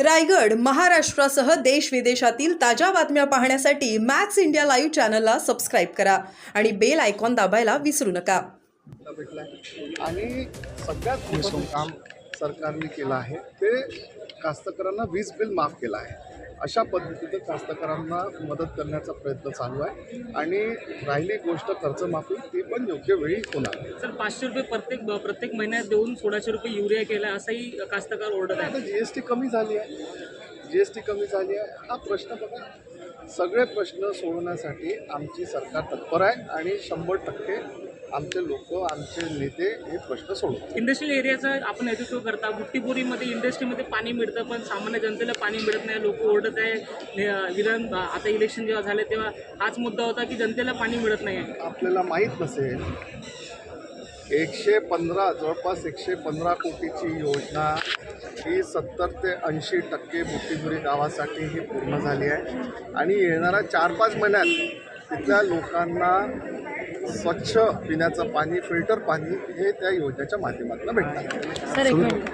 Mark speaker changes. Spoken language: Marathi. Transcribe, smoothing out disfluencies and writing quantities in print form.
Speaker 1: रायगड, महाराष्ट्रासह देश विदेशातील ताज्या बातम्या पाहण्यासाठी मॅक्स इंडिया लाईव्ह चॅनलला सबस्क्राईब करा आणि बेल आयकॉन दाबायला विसरू नका.
Speaker 2: आणि सगळ्यात मोठं काम सरकारने केलं आहे ते कास्तकारांना वीज बिल माफ केलं आहे. अशा पद्धतीने कास्तकारांना मदत करण्याचा प्रयत्न चालू आहे आणि राहिली गोष्ट कर्जमाफी ती पण योग्य वेळी होणार.
Speaker 3: सर 500 रुपये प्रत्येक महिन्यात देऊन 1600 रुपये युरिया केला असंही कास्तकार ओरडत आहे.
Speaker 2: आता जीएसटी कमी झाली आहे, जीएसटी कमी झाली आहे. हा प्रश्न बघा, सगळे प्रश्न सोडवण्यासाठी आमची सरकार तत्पर आहे आणि 100% आमचे लोक, आमचे नेते हे प्रश्न सोडवतात.
Speaker 3: इंडस्ट्रियल एरियाचं आपण नेतृत्व करता. बुट्टीपुरीमध्ये इंडस्ट्रीमध्ये पाणी मिळतं पण सामान्य जनतेला पाणी मिळत नाही. लोक ओरडत आहे. आता इलेक्शन जेव्हा झाले तेव्हा हाच मुद्दा होता की जनतेला पाणी मिळत नाही आहे.
Speaker 2: आपल्याला माहीत नसेल, 115 जवळपास 115 कोटीची योजना ही 70 ते 80% बुट्टीपुरी गावासाठी ही पूर्ण झाली आहे आणि येणाऱ्या 4-5 महिन्यात तिथल्या लोकांना स्वच्छ पिण्याचं पाणी, फिल्टर पाणी हे त्या योजनेच्या माध्यमातून भेटणार.
Speaker 4: सर एक मिनिट.